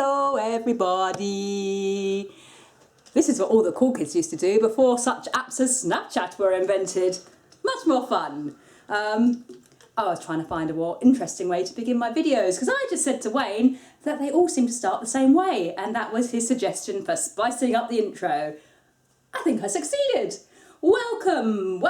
Hello everybody! This is what all the cool kids used to do before such apps as Snapchat were invented. Much more fun. I was trying to find a more interesting way to begin my videos because I just said to Wayne that they all seem to start the same way, and that was his suggestion for spicing up the intro. I think I succeeded. Welcome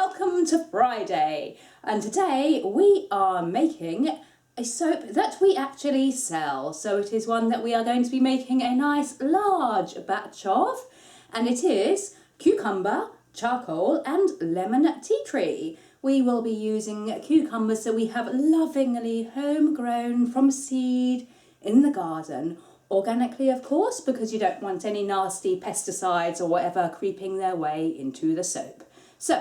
to Friday, and today we are making a soap that we actually sell. So it is one that we are going to be making a nice large batch of, and it is cucumber, charcoal and lemon tea tree. We will be using cucumbers that we have lovingly homegrown from seed in the garden, organically of course, because you don't want any nasty pesticides or whatever creeping their way into the soap. So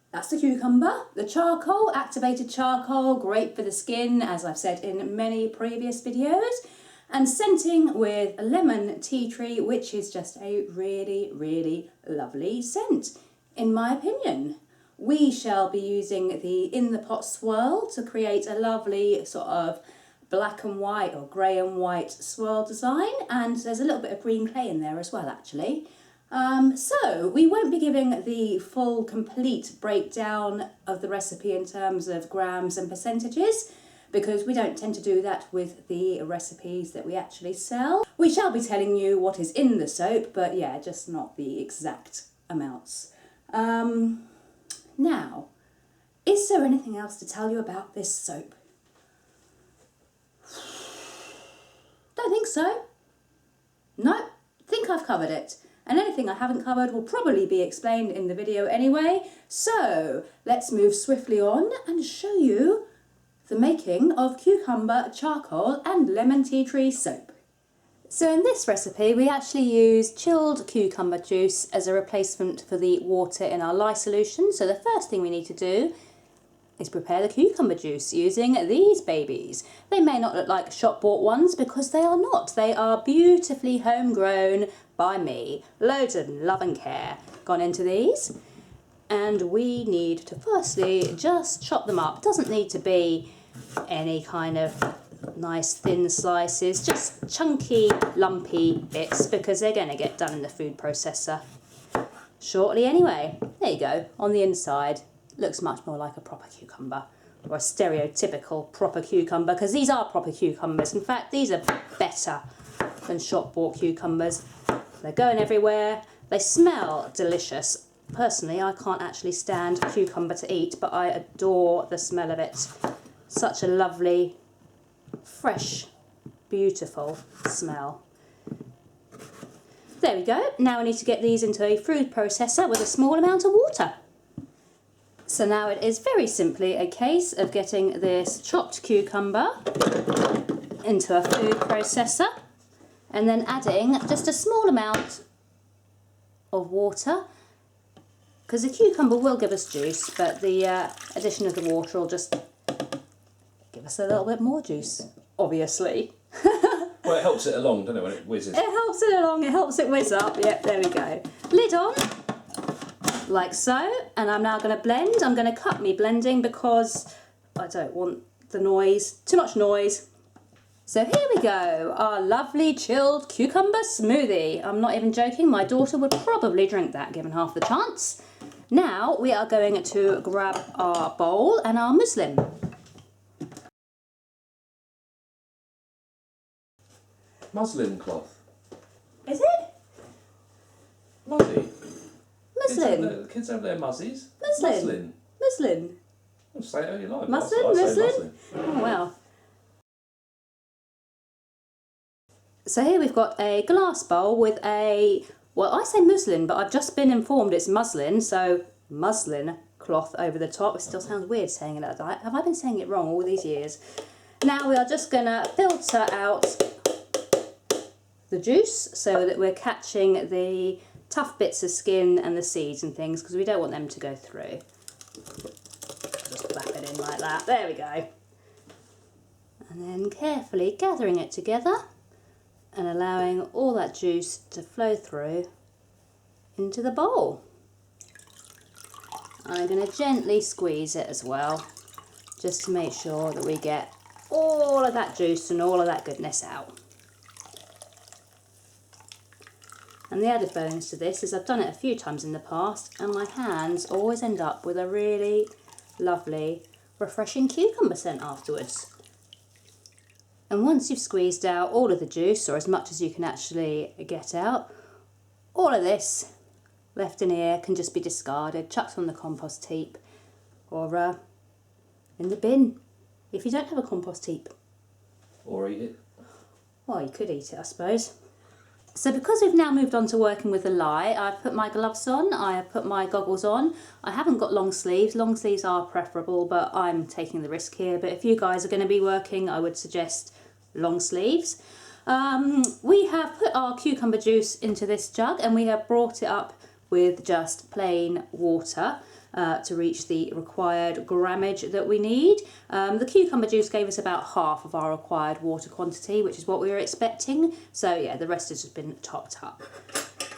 that's the cucumber. The charcoal, activated charcoal, great for the skin, as I've said in many previous videos, and scenting with lemon tea tree, which is just a really, really lovely scent, in my opinion. We shall be using the In the Pot swirl to create a lovely sort of black and white or grey and white swirl design, and there's a little bit of green clay in there as well actually. So we won't be giving the full complete breakdown of the recipe in terms of grams and percentages, because we don't tend to do that with the recipes that we actually sell. We shall be telling you what is in the soap, but yeah, just not the exact amounts. Now, is there anything else to tell you about this soap? Don't think so. No, think I've covered it. And anything I haven't covered will probably be explained in the video anyway. So let's move swiftly on and show you the making of cucumber, charcoal and lemon tea tree soap. So in this recipe we actually use chilled cucumber juice as a replacement for the water in our lye solution. So the first thing we need to do is prepare the cucumber juice using these babies. They may not look like shop bought ones because they are not. They are beautifully homegrown by me. Loads of love and care gone into these. And we need to firstly just chop them up. It doesn't need to be any kind of nice thin slices, just chunky lumpy bits, because they're going to get done in the food processor shortly anyway. There you go. On the inside looks much more like a proper cucumber, or a stereotypical proper cucumber, because these are proper cucumbers. In fact, these are better than shop bought cucumbers. They're going everywhere. They smell delicious. Personally, I can't actually stand cucumber to eat, but I adore the smell of it. Such a lovely, fresh, beautiful smell. There we go. Now we need to get these into a food processor with a small amount of water. So now it is very simply a case of getting this chopped cucumber into a food processor and then adding just a small amount of water, because the cucumber will give us juice, but the addition of the water will just give us a little bit more juice, obviously. Well, it helps it along, doesn't it, when it whizzes? It helps it along, it helps it whiz up. Yep, there we go. Lid on, like so, and I'm now going to blend. I'm going to cut me blending because I don't want the noise, too much noise. So here we go, our lovely chilled cucumber smoothie. I'm not even joking, my daughter would probably drink that given half the chance. Now we are going to grab our bowl and our muslin. Muslin cloth. Is it? Muzzy. Muslin. The kids have their muzzies. Muslin. Muslin. Well, say it how you like. Muslin, I say muslin. Oh wow. So here we've got a glass bowl with a, well, I say muslin, but I've just been informed it's muslin, so muslin cloth over the top. It still sounds weird saying it like that. Have I been saying it wrong all these years? Now we are just going to filter out the juice so that we're catching the tough bits of skin and the seeds and things, because we don't want them to go through. Just wrap it in like that. There we go. And then carefully gathering it together and allowing all that juice to flow through into the bowl. I'm going to gently squeeze it as well, just to make sure that we get all of that juice and all of that goodness out. And the added bonus to this is I've done it a few times in the past and my hands always end up with a really lovely, refreshing cucumber scent afterwards. And once you've squeezed out all of the juice, or as much as you can actually get out, all of this left in here can just be discarded, chucked on the compost heap, or in the bin if you don't have a compost heap. Or eat it. Well, you could eat it, I suppose. So because we've now moved on to working with the lye, I've put my gloves on, I have put my goggles on. I haven't got long sleeves. Long sleeves are preferable, but I'm taking the risk here. But if you guys are going to be working, I would suggest long sleeves. We have put our cucumber juice into this jug and we have brought it up with just plain water to reach the required grammage that we need. The cucumber juice gave us about half of our required water quantity, which is what we were expecting. So yeah, the rest has just been topped up.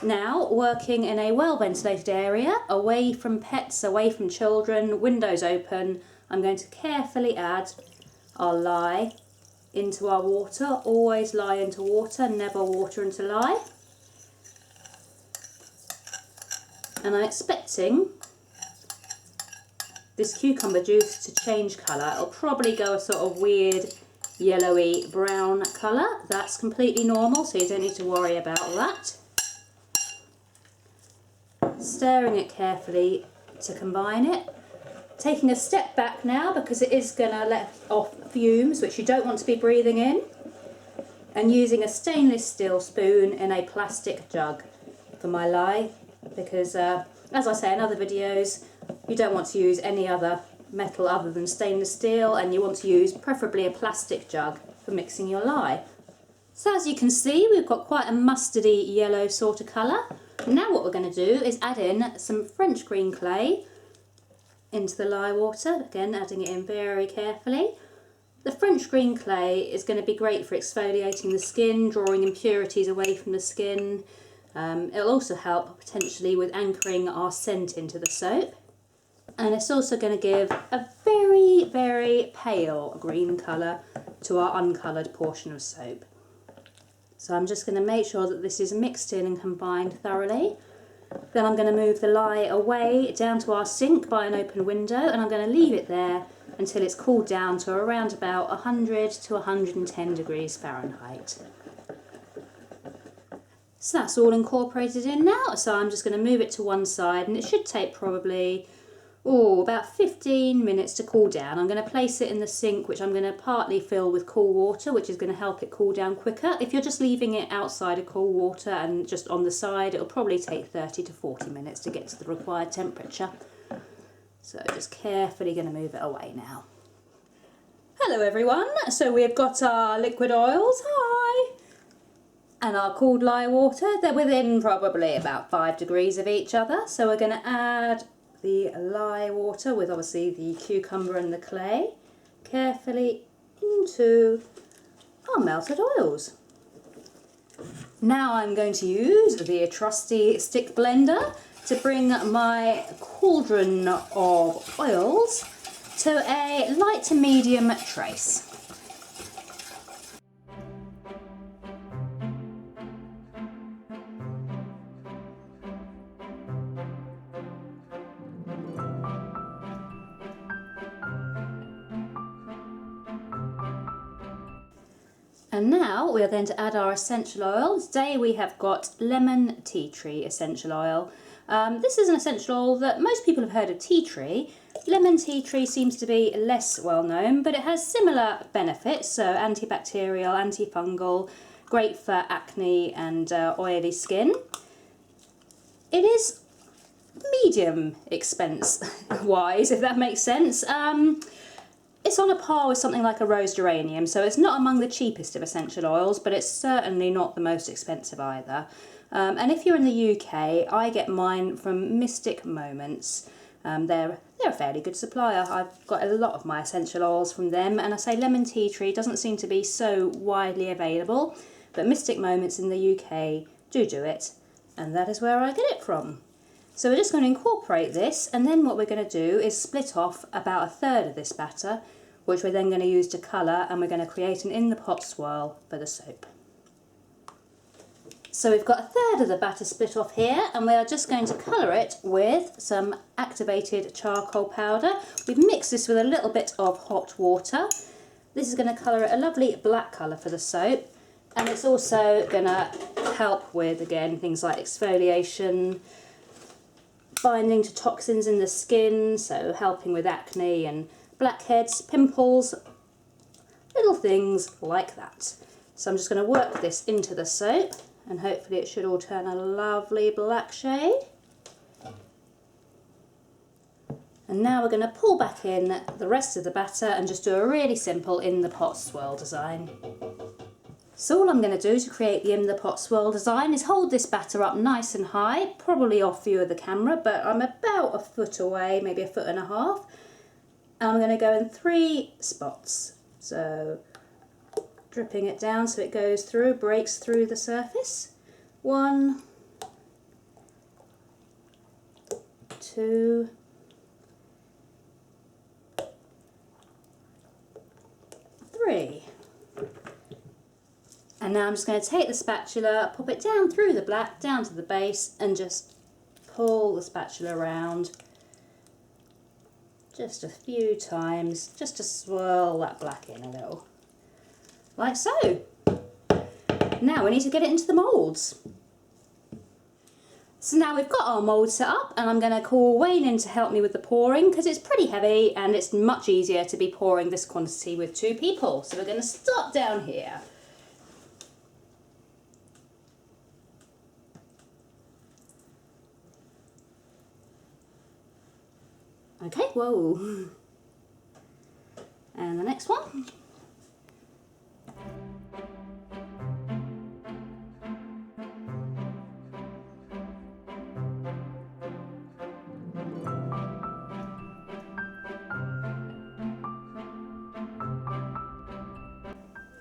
Now, working in a well-ventilated area, away from pets, away from children, windows open, I'm going to carefully add our lye into our water. Always lye into water, never water into lye. And I'm expecting this cucumber juice to change colour. It'll probably go a sort of weird yellowy brown colour. That's completely normal, so you don't need to worry about that. Stirring it carefully to combine it. Taking a step back now because it is going to let off fumes which you don't want to be breathing in. And using a stainless steel spoon in a plastic jug for my lye, because as I say in other videos, you don't want to use any other metal other than stainless steel, and you want to use preferably a plastic jug for mixing your lye. So as you can see, we've got quite a mustardy yellow sort of colour. Now what we're going to do is add in some French green clay into the lye water, again adding it in very carefully. The French green clay is going to be great for exfoliating the skin, drawing impurities away from the skin. It'll also help potentially with anchoring our scent into the soap. And it's also going to give a very, very pale green colour to our uncoloured portion of soap. So I'm just going to make sure that this is mixed in and combined thoroughly. Then I'm going to move the lye away down to our sink by an open window, and I'm going to leave it there until it's cooled down to around about 100 to 110 degrees Fahrenheit. So that's all incorporated in now, so I'm just going to move it to one side, and it should take probably about 15 minutes to cool down. I'm going to place it in the sink, which I'm going to partly fill with cool water, which is going to help it cool down quicker. If you're just leaving it outside of cool water and just on the side, it'll probably take 30 to 40 minutes to get to the required temperature. So just carefully going to move it away now. Hello everyone, so we've got our liquid oils, hi, and our cooled lye water. They're within probably about 5 degrees of each other, so we're going to add the lye water with obviously the cucumber and the clay carefully into our melted oils. Now I'm going to use the trusty stick blender to bring my cauldron of oils to a light to medium trace. And now we are going to add our essential oil. Today we have got lemon tea tree essential oil. This is an essential oil that most people have heard of tea tree. Lemon tea tree seems to be less well known, but it has similar benefits, so antibacterial, antifungal, great for acne and oily skin. It is medium expense wise, if that makes sense. It's on a par with something like a rose geranium, so it's not among the cheapest of essential oils, but it's certainly not the most expensive either. And if you're in the UK, I get mine from Mystic Moments. They're a fairly good supplier. I've got a lot of my essential oils from them, and I say lemon tea tree doesn't seem to be so widely available, but Mystic Moments in the UK do it, and that is where I get it from. So we're just going to incorporate this, and then what we're going to do is split off about a third of this batter, which we're then going to use to colour, and we're going to create an in the pot swirl for the soap. So we've got a third of the batter split off here, and we are just going to colour it with some activated charcoal powder. We've mixed this with a little bit of hot water. This is going to colour it a lovely black colour for the soap, and it's also going to help with, again, things like exfoliation, binding to toxins in the skin, so helping with acne and blackheads, pimples, little things like that. So I'm just going to work this into the soap, and hopefully it should all turn a lovely black shade. And now we're going to pull back in the rest of the batter and just do a really simple in the pot swirl design. So all I'm going to do to create the in the pot swirl design is hold this batter up nice and high, probably off view of the camera, but I'm about a foot away, maybe a foot and a half. And I'm going to go in 3 spots. So dripping it down so it goes through, breaks through the surface. 1, 2, 3. And now I'm just going to take the spatula, pop it down through the black, down to the base, and just pull the spatula around just a few times, just to swirl that black in a little. Like so. Now we need to get it into the moulds. So now we've got our mould set up, and I'm going to call Wayne in to help me with the pouring because it's pretty heavy and it's much easier to be pouring this quantity with 2 people. So we're going to start down here. Okay, whoa. And the next one.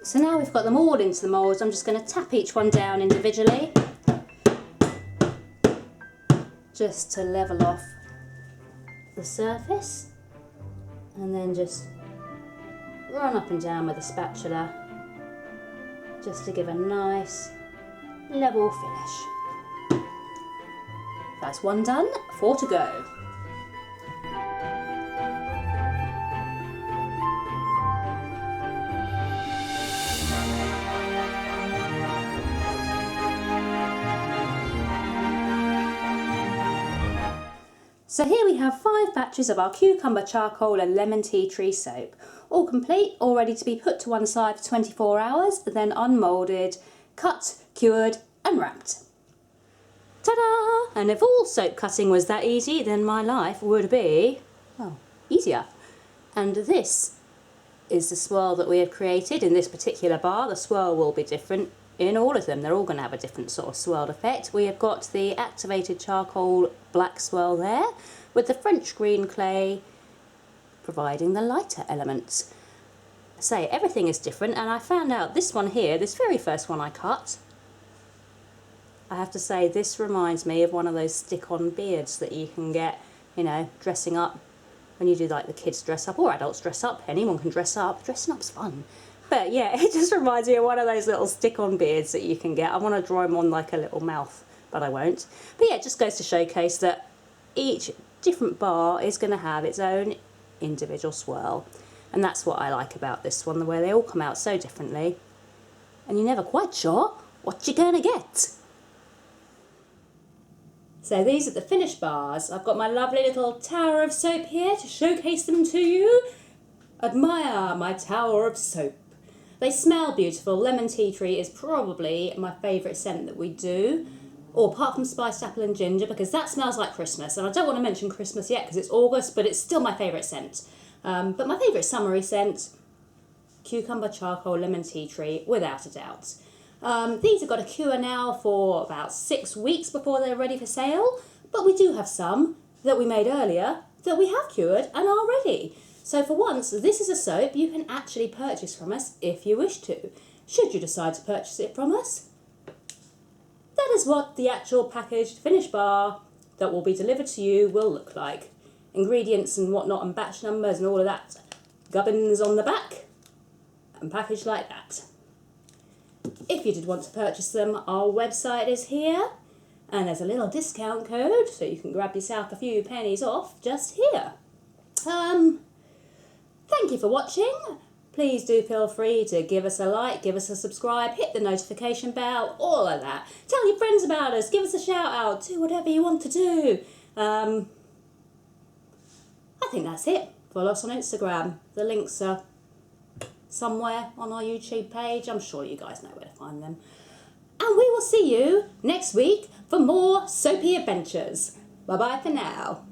So now we've got them all into the moulds, I'm just going to tap each one down individually, just to level off the surface, and then just run up and down with the spatula, just to give a nice level finish. That's 1 done, 4 to go. So here we have 5 batches of our cucumber charcoal and lemon tea tree soap, all complete, all ready to be put to one side for 24 hours, then unmoulded, cut, cured and wrapped. Ta-da! And if all soap cutting was that easy, then my life would be, well, easier. And this is the swirl that we have created in this particular bar. The swirl will be different in all of them. They're all going to have a different sort of swirled effect. We have got the activated charcoal black swirl there, with the French green clay providing the lighter elements. Say, everything is different, and I found out this one here, this very first one I cut, I have to say this reminds me of one of those stick-on beards that you can get, you know, dressing up when you do like the kids dress up or adults dress up. Anyone can dress up. Dressing up's fun. But yeah, it just reminds me of one of those little stick-on beards that you can get. I want to draw them on like a little mouth, but I won't. But yeah, it just goes to showcase that each different bar is going to have its own individual swirl. And that's what I like about this one, the way they all come out so differently. And you're never quite sure what you're going to get. So these are the finished bars. I've got my lovely little tower of soap here to showcase them to you. Admire my tower of soap. They smell beautiful. Lemon tea tree is probably my favourite scent that we do. Or apart from spiced apple and ginger, because that smells like Christmas. And I don't want to mention Christmas yet because it's August, but it's still my favourite scent. But my favourite summery scent, cucumber charcoal lemon tea tree, without a doubt. These have got a cure now for about 6 weeks before they're ready for sale. But we do have some that we made earlier that we have cured and are ready. So for once, this is a soap you can actually purchase from us if you wish to. Should you decide to purchase it from us, that is what the actual packaged finished bar that will be delivered to you will look like. Ingredients and whatnot and batch numbers and all of that gubbins on the back and packaged like that. If you did want to purchase them, our website is here. And there's a little discount code, so you can grab yourself a few pennies off just here. Thank you for watching. Please do feel free to give us a like, give us a subscribe, hit the notification bell, all of that. Tell your friends about us, give us a shout out, do whatever you want to do. I think that's it. Follow us on Instagram. The links are somewhere on our YouTube page. I'm sure you guys know where to find them. And we will see you next week for more soapy adventures. Bye bye for now.